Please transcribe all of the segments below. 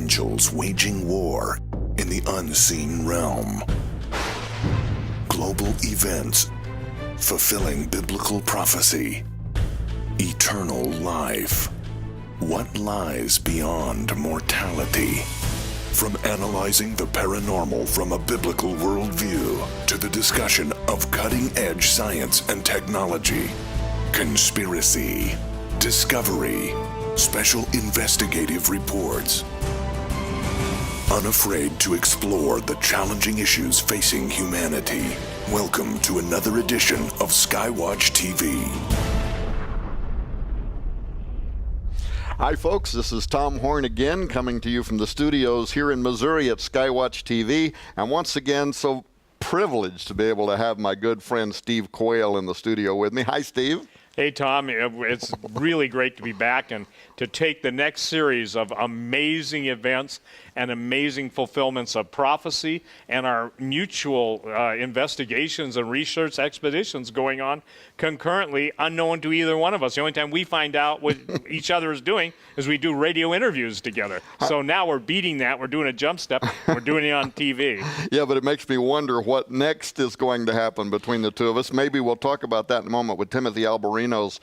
potentials waging war in the unseen realm. Global events fulfilling biblical prophecy. Eternal life. What lies beyond mortality? From analyzing the paranormal from a biblical worldview to the discussion of cutting-edge science and technology, conspiracy, discovery, special investigative reports. Unafraid to explore the challenging issues facing humanity. Welcome to another edition of Skywatch TV. Hi folks, this is Tom Horn again, coming to you from the studios here in Missouri at Skywatch TV. And once again, so privileged to be able to have my good friend Steve Quayle in the studio with me. Hi, Steve. Hey, Tom. It's really great to be back and to take the next series of amazing events and amazing fulfillments of prophecy and our mutual investigations and research expeditions going on concurrently, unknown to either one of us. The only time we find out what each other is doing is we do radio interviews together. So now we're beating that. We're doing a jump step. We're doing it on TV. Yeah, but it makes me wonder what next is going to happen between the two of us. Maybe we'll talk about that in a moment with Timothy Alberino's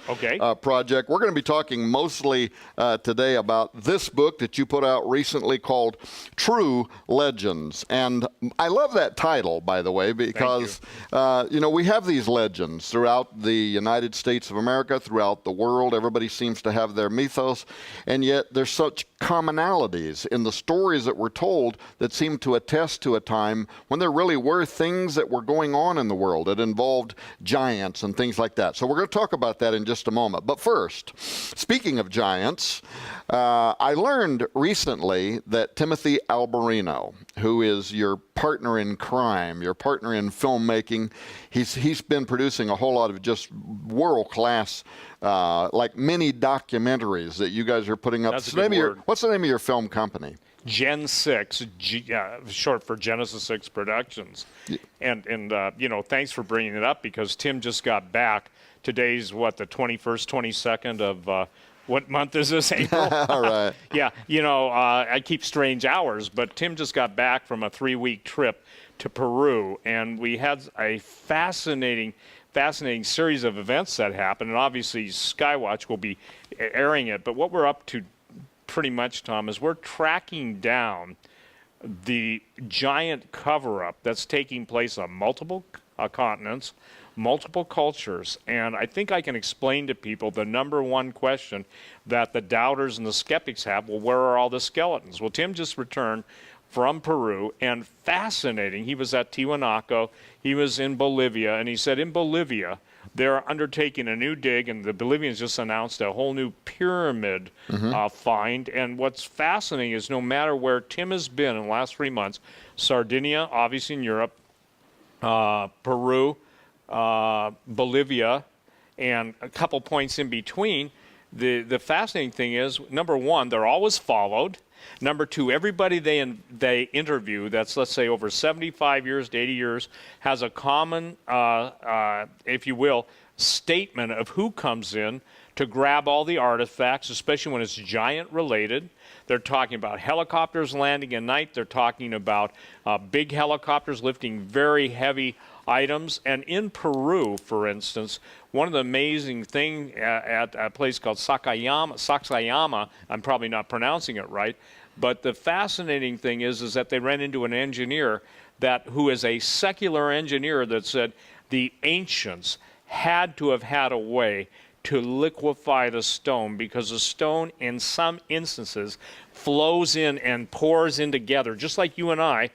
project. We're going to be talking mostly today about this book that you put out recently called True Legends. And I love that title, by the way, because we have these legends throughout the United States of America, throughout the world. Everybody seems to have their mythos, and yet there's such commonalities in the stories that were told that seem to attest to a time when there really were things that were going on in the world that involved giants and things like that. So we're going to talk about that in just a moment. But first, speaking of giants, I learned recently that Timothy Alberino, who is your partner in crime, your partner in filmmaking, he's been producing a whole lot of just world-class like mini documentaries that you guys are putting up. That's a good word. What's the name of your film company? Gen 6, short for Genesis 6 Productions. Yeah. And thanks for bringing it up because Tim just got back. Today's, the 21st, 22nd of, what month is this, April? All right. Yeah, I keep strange hours, but Tim just got back from a 3-week trip to Peru, and we had a fascinating series of events that happened, and obviously Skywatch will be airing it. But what we're up to pretty much, Tom, is we're tracking down the giant cover-up that's taking place on multiple continents, multiple cultures, and I think I can explain to people the number one question that the doubters and the skeptics have. Well, where are all the skeletons? Well, Tim just returned from Peru, and fascinating, he was at Tiwanaku, he was in Bolivia, and he said in Bolivia they're undertaking a new dig, and the Bolivians just announced a whole new pyramid find. And what's fascinating is no matter where Tim has been in the last 3 months, Sardinia, obviously in Europe, Peru, Bolivia, and a couple points in between, the fascinating thing is, number one, they're always followed. Number two, everybody they interview, that's, let's say, over 75 years to 80 years, has a common, if you will, statement of who comes in to grab all the artifacts, especially when it's giant-related. They're talking about helicopters landing at night. They're talking about big helicopters lifting very heavy items. And in Peru, for instance, one of the amazing things at a place called Sacsayama, I'm probably not pronouncing it right, but the fascinating thing is that they ran into an engineer who is a secular engineer that said the ancients had to have had a way to liquefy the stone because the stone in some instances flows in and pours in together, just like you and I,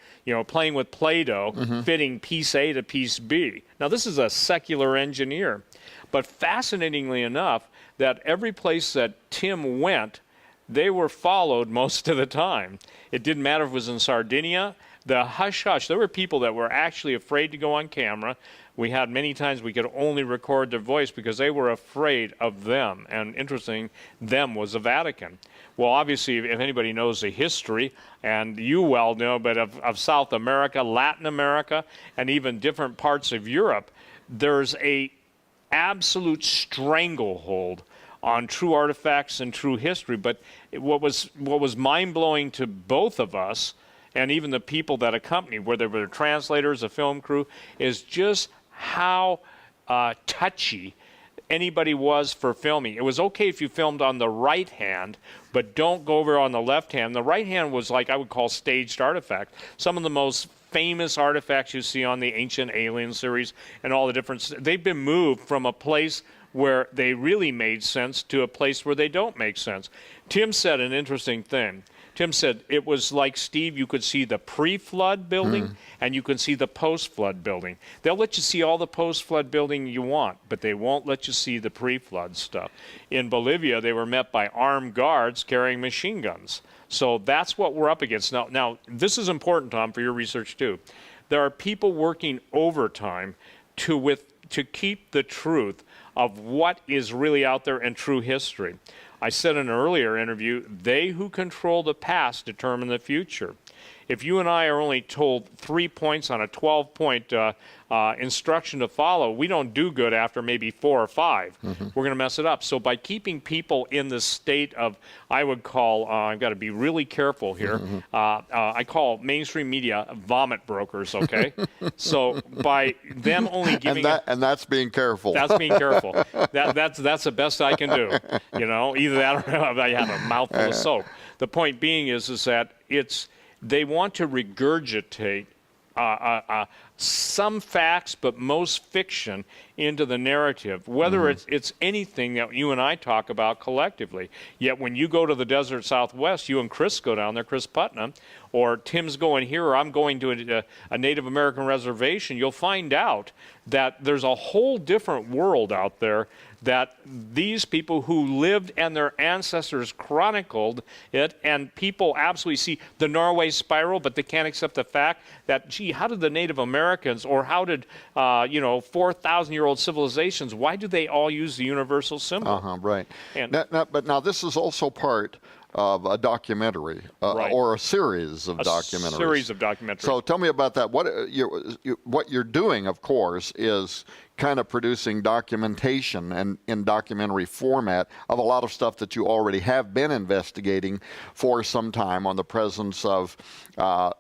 playing with Play-Doh, fitting piece A to piece B. Now, this is a secular engineer. But fascinatingly enough, that every place that Tim went, they were followed most of the time. It didn't matter if it was in Sardinia. The hush-hush, there were people that were actually afraid to go on camera. We had many times we could only record their voice because they were afraid of them. And interesting, them was the Vatican. Well, obviously, if anybody knows the history, and you well know, but of South America, Latin America, and even different parts of Europe, there's a absolute stranglehold on true artifacts and true history. But what was mind-blowing to both of us, and even the people that accompanied, whether they were translators, a film crew, is just how touchy anybody was for filming. It was okay if you filmed on the right hand, but don't go over on the left hand. The right hand was like I would call staged artifact. Some of the most famous artifacts you see on the Ancient Alien series and all the different, they've been moved from a place where they really made sense to a place where they don't make sense. Tim said an interesting thing. Tim said it was like, Steve, you could see the pre-flood building and you can see the post-flood building. They'll let you see all the post-flood building you want, but they won't let you see the pre-flood stuff. In Bolivia, they were met by armed guards carrying machine guns. So that's what we're up against. Now, this is important, Tom, for your research too. There are people working overtime to keep the truth of what is really out there in true history. I said in an earlier interview, they who control the past determine the future. If you and I are only told 3 points on a 12-point instruction to follow, we don't do good after maybe 4 or 5. We're going to mess it up. So by keeping people in the state of, I would call, I've got to be really careful here, I call mainstream media vomit brokers, okay? So by them only giving... And that's being careful. That's being careful. That's the best I can do. You know, either that or I have a mouthful of soap. The point being is that they want to regurgitate some facts, but most fiction into the narrative, whether it's anything that you and I talk about collectively. Yet when you go to the desert Southwest, you and Chris go down there, Chris Putnam, or Tim's going here, or I'm going to a Native American reservation, you'll find out that there's a whole different world out there that these people who lived and their ancestors chronicled it, and people absolutely see the Norway spiral, but they can't accept the fact that, gee, how did the Native Americans, or how did 4,000-year-old civilizations, why do they all use the universal symbol? Right. And But now this is also part of a documentary or a series of documentaries. A series of documentaries. So tell me about that. What you're doing, of course, is kind of producing documentation and in documentary format of a lot of stuff that you already have been investigating for some time on the presence of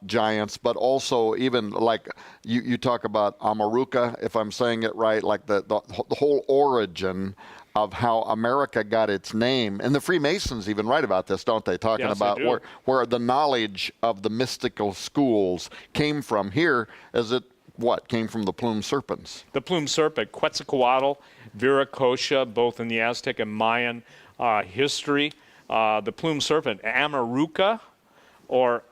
giants, but also even like you talk about Amaruca, if I'm saying it right, like the whole origin of how America got its name. And the Freemasons even write about this, don't they? Talking about where the knowledge of the mystical schools came from. Here, as it came from the plumed serpents? The plumed serpent, Quetzalcoatl, Viracocha, both in the Aztec and Mayan history. The plumed serpent, Amaruca, or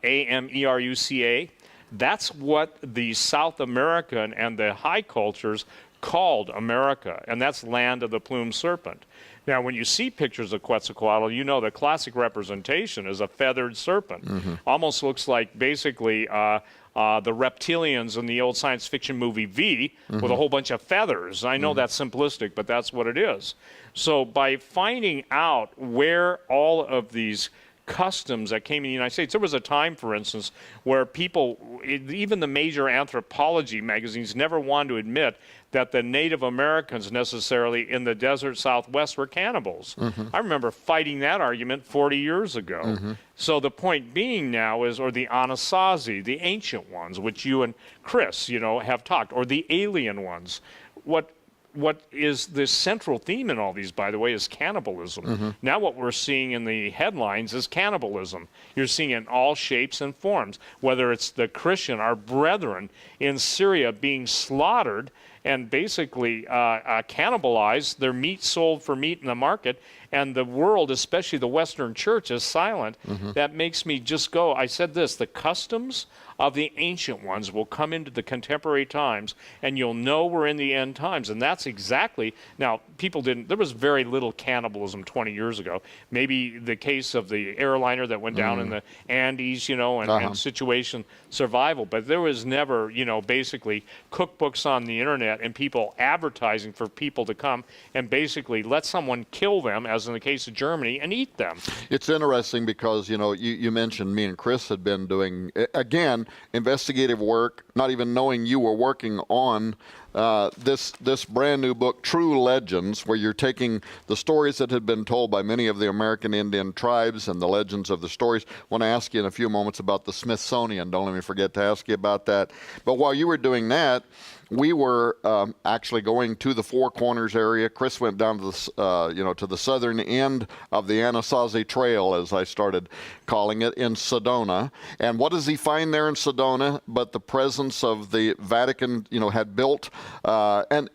Ameruca. That's what the South American and the high cultures called America, and that's land of the plumed serpent. Now, when you see pictures of Quetzalcoatl, you know the classic representation is a feathered serpent. Almost looks like basically the reptilians in the old science fiction movie V with a whole bunch of feathers. I know that's simplistic, but that's what it is. So by finding out where all of these customs that came in the United States. There was a time, for instance, where people, even the major anthropology magazines, never wanted to admit that the Native Americans necessarily in the desert Southwest were cannibals. I remember fighting that argument 40 years ago. So the point being now is, or the Anasazi, the ancient ones, which you and Chris, have talked, or the alien ones. What is the central theme in all these, by the way, is cannibalism. Now what we're seeing in the headlines is cannibalism. You're seeing it in all shapes and forms, whether it's the Christian, our brethren in Syria being slaughtered and basically cannibalized, their meat sold for meat in the market, and the world, especially the Western church, is silent. That makes me just go, I said this, the customs of the ancient ones will come into the contemporary times, and you'll know we're in the end times. And that's exactly, now, there was very little cannibalism 20 years ago. Maybe the case of the airliner that went down in the Andes, and situation survival. But there was never, basically cookbooks on the internet and people advertising for people to come and basically let someone kill them, as in the case of Germany, and eat them. It's interesting because, you mentioned me and Chris had been doing, again, investigative work, not even knowing you were working on this brand new book, True Legends, where you're taking the stories that had been told by many of the American Indian tribes and the legends of the stories. I want to ask you in a few moments about the Smithsonian. Don't let me forget to ask you about that. But while you were doing that, we were actually going to the Four Corners area. Chris went down to the, to the southern end of the Anasazi Trail, as I started calling it, in Sedona. And what does he find there in Sedona but the presence of the Vatican, had built, and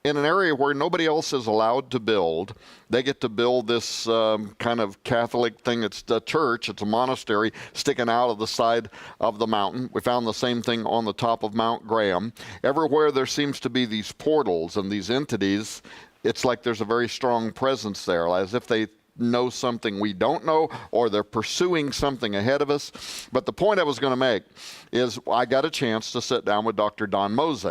in an area where nobody else is allowed to build. They get to build this kind of Catholic thing. It's a church, it's a monastery sticking out of the side of the mountain. We found the same thing on the top of Mount Graham. Everywhere there seems to be these portals and these entities, it's like there's a very strong presence there, as if they know something we don't know, or they're pursuing something ahead of us. But the point I was going to make is I got a chance to sit down with Dr. Don Mose.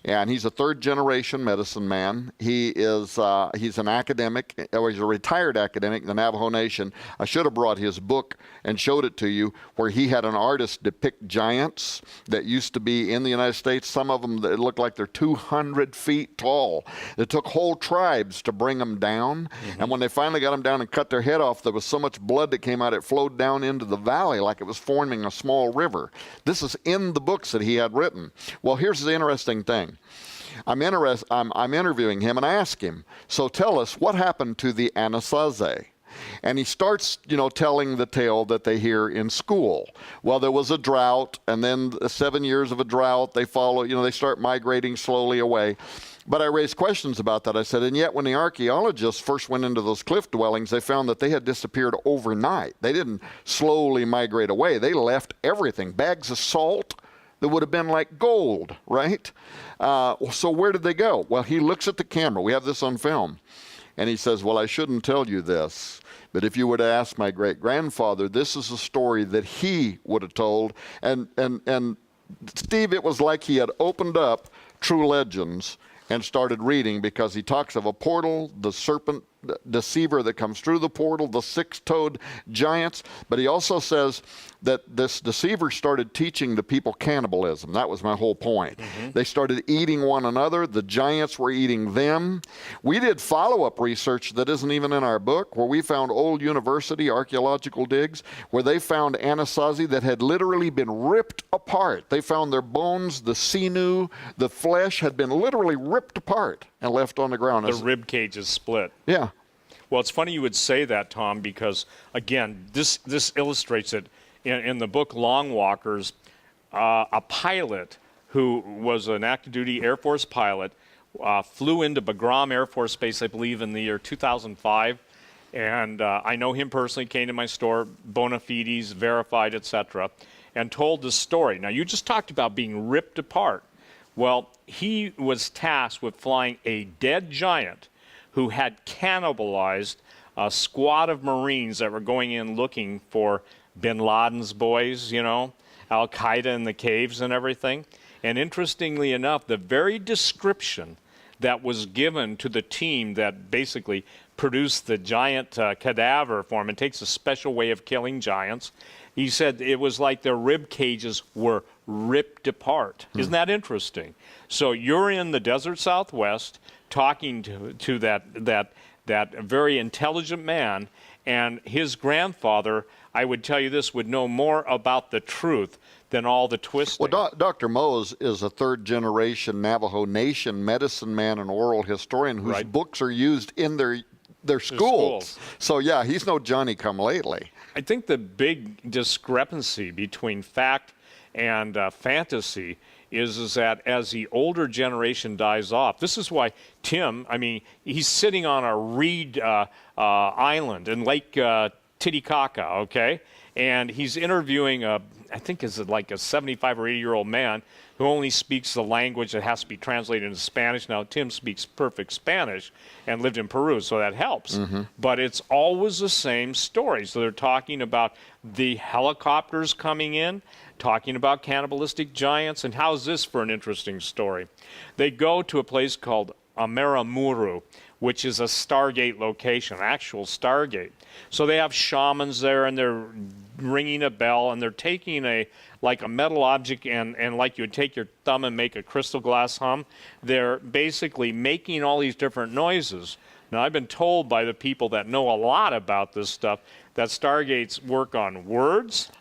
And he's a third-generation medicine man. He's an academic, or he's a retired academic in the Navajo Nation. I should have brought his book and showed it to you, where he had an artist depict giants that used to be in the United States. Some of them that look like they're 200 feet tall. It took whole tribes to bring them down. Mm-hmm. And when they finally got them down and cut their head off, there was so much blood that came out, it flowed down into the valley like it was forming a small river. This is in the books that he had written. Well, here's the interesting thing. I'm interviewing him, and I ask him, so tell us, what happened to the Anasazi? And he starts, telling the tale that they hear in school. Well, there was a drought, and then 7 years of a drought, they follow, they start migrating slowly away. But I raised questions about that. I said, and yet when the archaeologists first went into those cliff dwellings, they found that they had disappeared overnight. They didn't slowly migrate away. They left everything, bags of salt that would have been like gold, right? So where did they go? Well, he looks at the camera. We have this on film. And he says, well, I shouldn't tell you this, but if you were to ask my great-grandfather, this is a story that he would have told. And Steve, it was like he had opened up True Legends and started reading, because he talks of a portal, the serpent deceiver that comes through the portal, the six-toed giants. But he also says that this deceiver started teaching the people cannibalism. That was my whole point. Mm-hmm. They started eating one another. The giants were eating them. We did follow-up research that isn't even in our book, where we found old university archaeological digs where they found Anasazi that had literally been ripped apart. They found their bones, the sinew, the flesh had been literally ripped apart and left on the ground. The rib cage is split. Yeah. Well, it's funny you would say that, Tom, because, again, this illustrates it. In the book Long Walkers, a pilot who was an active duty Air Force pilot flew into Bagram Air Force Base, I believe, in the year 2005. And I know him personally, came to my store, bona fides, verified, etc., and told the story. Now, you just talked about being ripped apart. Well, he was tasked with flying a dead giant who had cannibalized a squad of Marines that were going in looking for Bin Laden's boys, Al-Qaeda in the caves and everything. And interestingly enough, the very description that was given to the team that basically produced the giant cadaver for him, it takes a special way of killing giants. He said it was like their rib cages were ripped apart. Isn't that interesting? So you're in the desert Southwest talking to that very intelligent man, and his grandfather, I would tell you this, would know more about the truth than all the twisting. Well, Dr. Mose is a third-generation Navajo Nation medicine man and oral historian whose books are used in their schools. So, yeah, he's no Johnny-come-lately. I think the big discrepancy between fact and fantasy is that as the older generation dies off, this is why Tim, he's sitting on a reed island in Lake Titicaca, okay? And he's interviewing I think is it like a 75 or 80-year-old man who only speaks the language that has to be translated into Spanish. Now, Tim speaks perfect Spanish and lived in Peru, so that helps. Mm-hmm. But it's always the same story. So they're talking about the helicopters coming in, talking about cannibalistic giants, and how's this for an interesting story? They go to a place called Amaramuru, which is a Stargate location, actual Stargate. So they have shamans there, and they're ringing a bell, and they're taking a metal object and like you would take your thumb and make a crystal glass hum. They're basically making all these different noises. Now, I've been told by the people that know a lot about this stuff that Stargates work on words,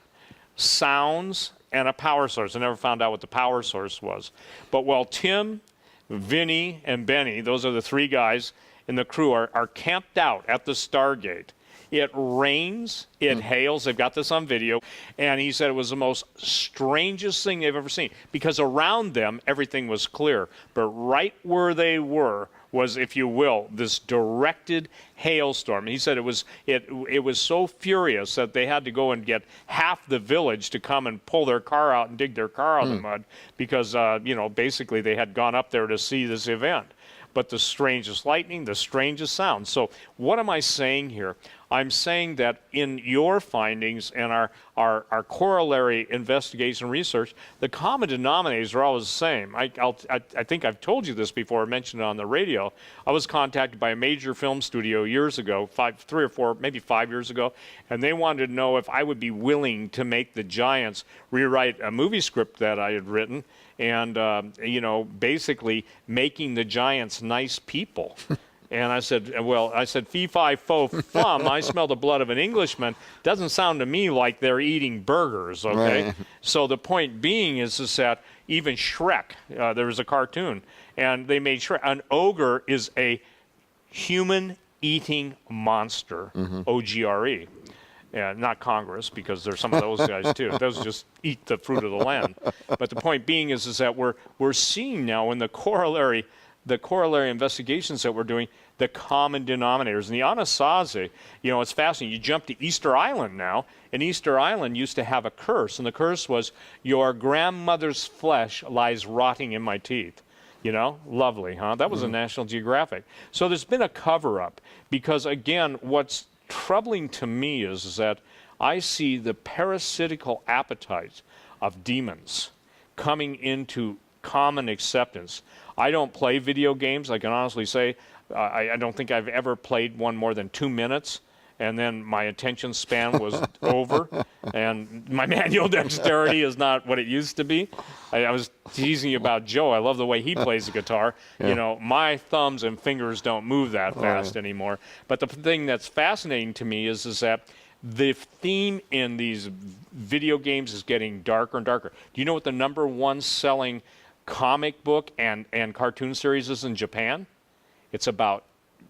sounds, and a power source. I never found out what the power source was. But while Tim, Vinny, and Benny, those are the three guys in the crew, are camped out at the Stargate, it rains, it hails. They've got this on video. And he said it was the most strangest thing they've ever seen, because around them, everything was clear. But right where they were was, if you will, this directed hailstorm. He said it was so furious that they had to go and get half the village to come and pull their car out and dig their car out of the mud, because basically they had gone up there to see this event. But the strangest lightning, the strangest sound. So what am I saying here? I'm saying that in your findings and our corollary investigation research, the common denominators are always the same. I think I've told you this before, I mentioned it on the radio. I was contacted by a major film studio years ago, 3 or 4, maybe 5 years ago, and they wanted to know if I would be willing to make the Giants rewrite a movie script that I had written, and basically making the Giants nice people. And I said, fee, fi, fo, fum, I smell the blood of an Englishman. Doesn't sound to me like they're eating burgers, okay? Right. So the point being is that even Shrek, there was a cartoon, and they made Shrek. An ogre is a human-eating monster, O-G-R-E. Yeah, not Congress, because there's some of those guys too. Those just eat the fruit of the land. But the point being is that we're seeing now in the corollary investigations that we're doing, the common denominators. And the Anasazi, it's fascinating. You jump to Easter Island now, and Easter Island used to have a curse, and the curse was, your grandmother's flesh lies rotting in my teeth. Lovely, huh? That was a National Geographic. So there's been a cover-up, because again, what's troubling to me is that I see the parasitical appetite of demons coming into common acceptance. I don't play video games. I can honestly say I don't think I've ever played one more than 2 minutes, and then my attention span was over, and my manual dexterity is not what it used to be. I was teasing you about Joe. I love the way he plays the guitar. Yeah. My thumbs and fingers don't move that fast anymore. But the thing that's fascinating to me is that the theme in these video games is getting darker and darker. Do you know what the #1 selling comic book and cartoon series is in Japan? It's about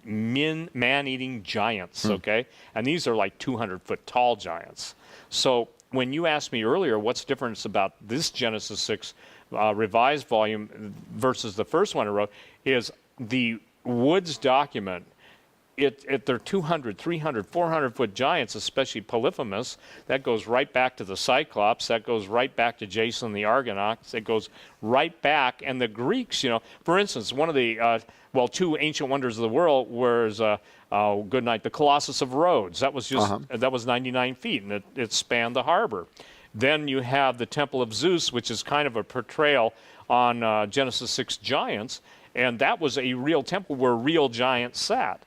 man-eating giants, okay? And these are like 200-foot tall giants. So when you asked me earlier what's the difference about this Genesis 6 revised volume versus the first one I wrote, is the Woods document. They're 200, 300, 400-foot giants, especially Polyphemus. That goes right back to the Cyclops. That goes right back to Jason the Argonauts. It goes right back. And the Greeks, for instance, one of the, two ancient wonders of the world was, good night, the Colossus of Rhodes. That was that was 99 feet, and it spanned the harbor. Then you have the Temple of Zeus, which is kind of a portrayal on Genesis 6 giants, and that was a real temple where real giants sat.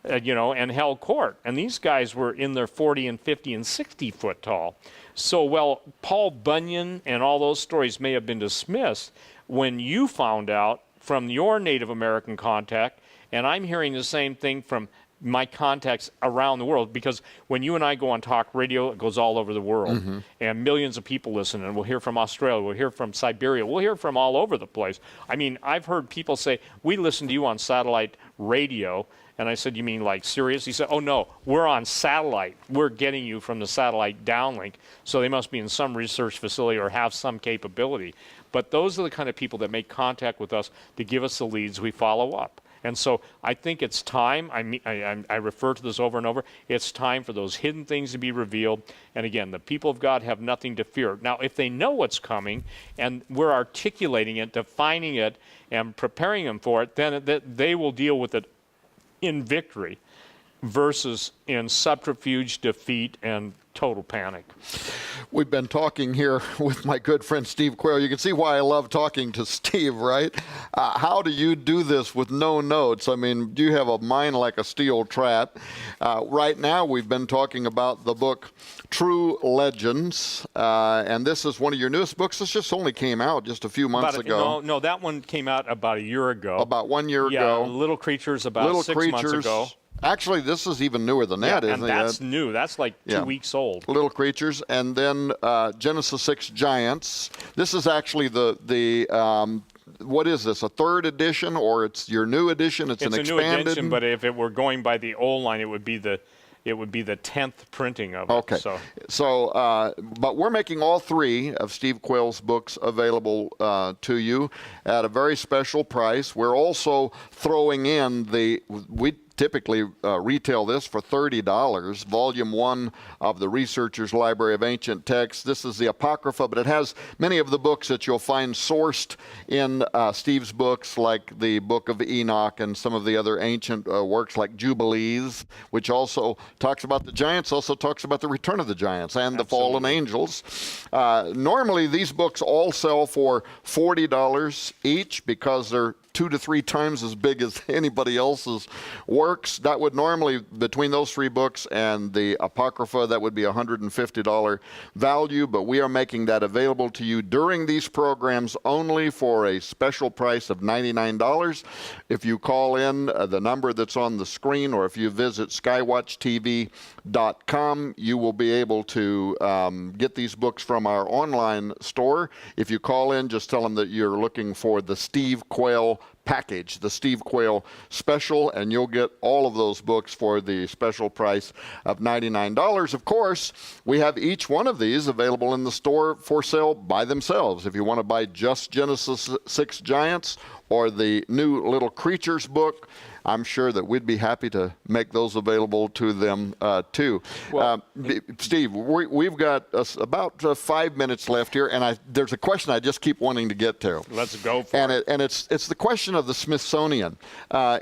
And held court. And these guys were in their 40 and 50 and 60 foot tall. So, Paul Bunyan and all those stories may have been dismissed when you found out from your Native American contact, and I'm hearing the same thing from my contacts around the world, because when you and I go on talk radio, it goes all over the world, and millions of people listen, and we'll hear from Australia, we'll hear from Siberia, we'll hear from all over the place. I mean, I've heard people say, we listen to you on satellite radio. And I said, you mean like Sirius? He said, oh, no, we're on satellite. We're getting you from the satellite downlink. So they must be in some research facility or have some capability. But those are the kind of people that make contact with us to give us the leads we follow up. And so I think it's time, I refer to this over and over, it's time for those hidden things to be revealed. And again, the people of God have nothing to fear. Now, if they know what's coming and we're articulating it, defining it, and preparing them for it, then they will deal with it in victory. versus in subterfuge, defeat, and total panic. We've been talking here with my good friend Steve Quayle. You can see why I love talking to Steve, right? How do you do this with no notes? I mean, you have a mind like a steel trap. Right now, we've been talking about the book True Legends, and this is one of your newest books. This just only came out just a few months ago. No, that one came out about a year ago. About 1 year ago. Yeah, Little Creatures about 6 months ago. Actually, this is even newer than that, isn't it? And that's new. That's like 2 weeks old. Little Creatures, and then Genesis 6 Giants. This is actually the what is this, a third edition, or it's your new edition? It's an expanded? It's a new edition, but if it were going by the old line, it would be the 10th printing of it. Okay. So, but we're making all three of Steve Quayle's books available to you at a very special price. We're also throwing in we typically retail this for $30, Volume 1 of the Researcher's Library of Ancient Texts. This is the Apocrypha, but it has many of the books that you'll find sourced in Steve's books, like the Book of Enoch and some of the other ancient works like Jubilees, which also talks about the giants, also talks about the return of the giants and the fallen angels. Normally, these books all sell for $40 each because they're 2 to 3 times as big as anybody else's works. That would normally, between those 3 books and the Apocrypha, that would be a $150 value, but we are making that available to you during these programs only for a special price of $99. If you call in the number that's on the screen, or if you visit skywatchtv.com, you will be able to get these books from our online store. If you call in, just tell them that you're looking for the Steve Quayle package, the Steve Quayle special, and you'll get all of those books for the special price of $99. Of course, we have each one of these available in the store for sale by themselves. If you want to buy just Genesis 6 Giants or the new Little Creatures book, I'm sure that we'd be happy to make those available to them too. Well, Steve, we've got about 5 minutes left here, and there's a question I just keep wanting to get to. Let's go for it. And it's the question of the Smithsonian.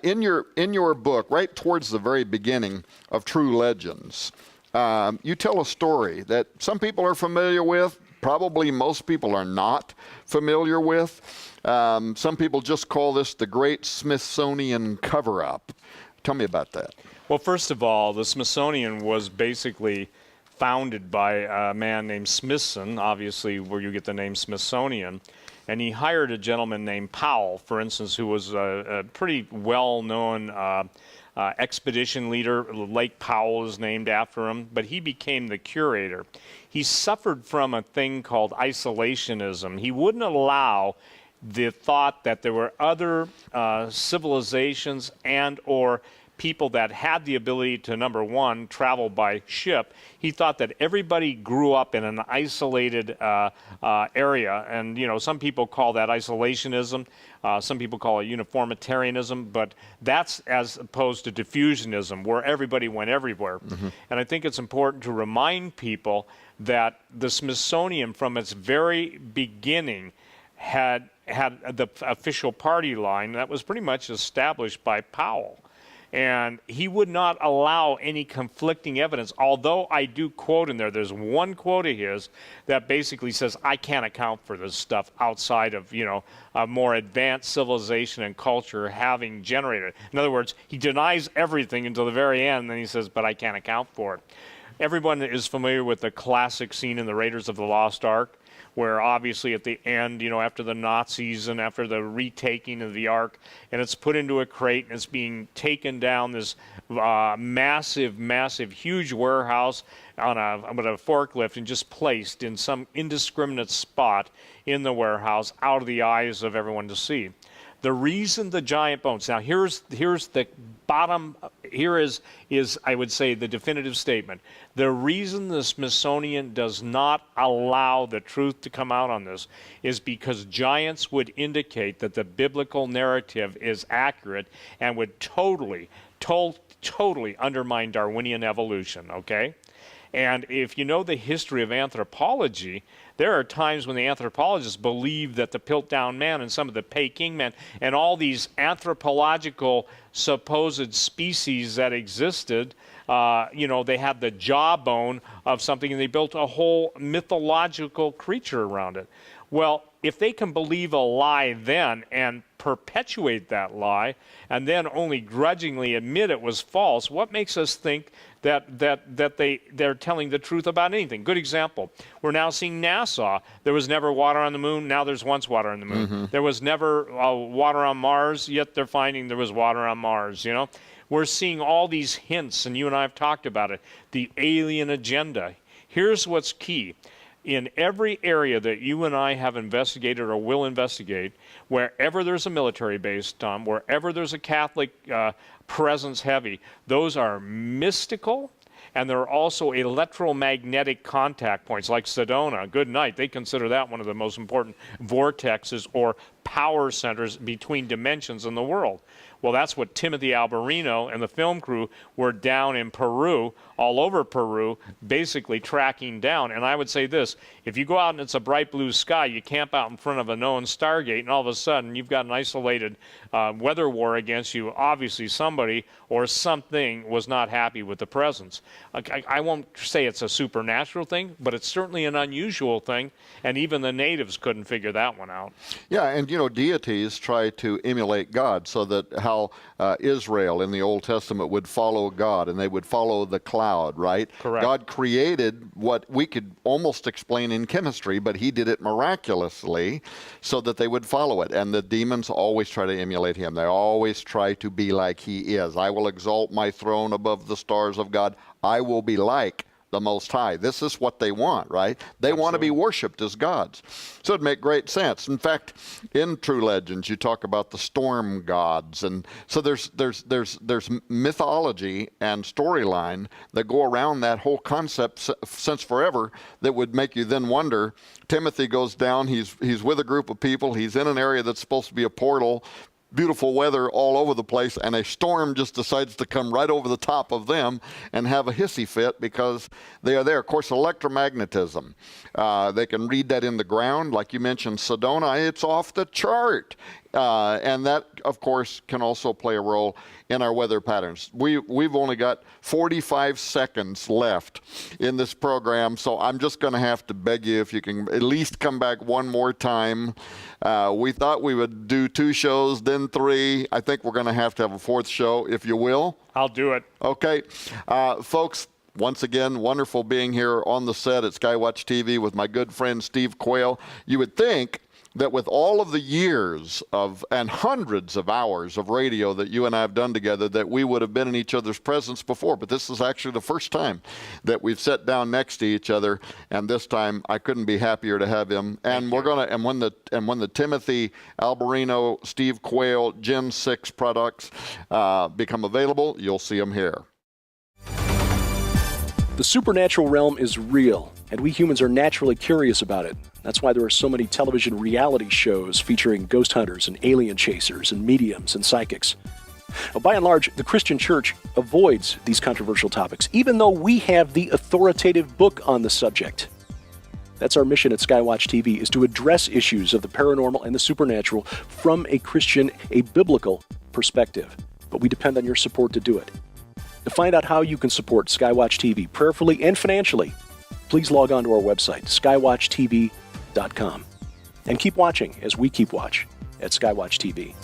In your book, right towards the very beginning of True Legends, you tell a story that some people are familiar with, probably most people are not familiar with. Some people just call this the Great Smithsonian Cover-Up. Tell me about that. Well, first of all, the Smithsonian was basically founded by a man named Smithson, obviously where you get the name Smithsonian, and he hired a gentleman named Powell, for instance, who was a pretty well-known expedition leader. Lake Powell is named after him, but he became the curator. He suffered from a thing called isolationism. He wouldn't allow the thought that there were other civilizations and or people that had the ability to, number one, travel by ship. He thought that everybody grew up in an isolated area, and some people call that isolationism. Some people call it uniformitarianism, but that's as opposed to diffusionism, where everybody went everywhere. Mm-hmm. And I think it's important to remind people that the Smithsonian, from its very beginning, had the official party line that was pretty much established by Powell. And he would not allow any conflicting evidence, although I do quote in there, there's one quote of his that basically says, I can't account for this stuff outside of, a more advanced civilization and culture having generated it. In other words, he denies everything until the very end, and then he says, but I can't account for it. Everyone is familiar with the classic scene in the Raiders of the Lost Ark, where obviously at the end, after the Nazis and after the retaking of the Ark, and it's put into a crate and it's being taken down this massive, huge warehouse with a forklift and just placed in some indiscriminate spot in the warehouse out of the eyes of everyone to see. The reason the giant bones, now here's the bottom, here is I would say the definitive statement. The reason the Smithsonian does not allow the truth to come out on this is because giants would indicate that the biblical narrative is accurate and would totally undermine Darwinian evolution, okay? And if you know the history of anthropology, there are times when the anthropologists believe that the Piltdown man and some of the Peking men and all these anthropological supposed species that existed, they had the jawbone of something, and they built a whole mythological creature around it. Well, if they can believe a lie then and perpetuate that lie and then only grudgingly admit it was false, what makes us think that they're telling the truth about anything? Good example. We're now seeing NASA. There was never water on the moon. Now there's once water on the moon. Mm-hmm. There was never water on Mars, yet they're finding there was water on Mars, We're seeing all these hints, and you and I have talked about it, the alien agenda. Here's what's key. In every area that you and I have investigated or will investigate, wherever there's a military base, Tom, wherever there's a Catholic presence heavy, those are mystical, and there are also electromagnetic contact points like Sedona. Good night. They consider that one of the most important vortexes or power centers between dimensions in the world. Well, that's what Timothy Alberino and the film crew were down in Peru, all over Peru, basically tracking down. And I would say this, if you go out and it's a bright blue sky, you camp out in front of a known Stargate, and all of a sudden you've got an isolated weather war against you. Obviously somebody or something was not happy with the presence. I won't say it's a supernatural thing, but it's certainly an unusual thing, and even the natives couldn't figure that one out. Yeah, and deities try to emulate God, so that how Israel in the Old Testament would follow God, and they would follow the cloud, right? Correct. God created what we could almost explain in chemistry, but he did it miraculously so that they would follow it. And the demons always try to emulate him. They always try to be like he is. I will exalt my throne above the stars of God. I will be like the Most High. This is what they want, right? They want to be worshipped as gods. So it'd make great sense. In fact, in True Legends, you talk about the storm gods, and so there's mythology and storyline that go around that whole concept since forever that would make you then wonder. Timothy goes down. He's with a group of people. He's in an area that's supposed to be a portal. Beautiful weather all over the place, and a storm just decides to come right over the top of them and have a hissy fit because they are there. Of course, electromagnetism. They can read that in the ground. Like you mentioned, Sedona, it's off the chart. And that, of course, can also play a role in our weather patterns. We've only got 45 seconds left in this program, so I'm just going to have to beg you if you can at least come back one more time. We thought we would do 2 shows, then 3. I think we're going to have a 4th show, if you will. I'll do it. Okay. Folks, once again, wonderful being here on the set at Skywatch TV with my good friend Steve Quayle. You would think that with all of the years of and hundreds of hours of radio that you and I have done together, that we would have been in each other's presence before. But this is actually the first time that we've sat down next to each other, and this time I couldn't be happier to have him. And we're gonna when the Timothy Alberino, Steve Quayle Gen 6 products become available, you'll see them here. The supernatural realm is real, and we humans are naturally curious about it. That's why there are so many television reality shows featuring ghost hunters and alien chasers and mediums and psychics. Well, by and large, the Christian church avoids these controversial topics, even though we have the authoritative book on the subject. That's our mission at Skywatch TV, is to address issues of the paranormal and the supernatural from a Christian, a biblical perspective. But we depend on your support to do it. To find out how you can support Skywatch TV prayerfully and financially, please log on to our website, skywatchtv.com. And keep watching as we keep watch at Skywatch TV.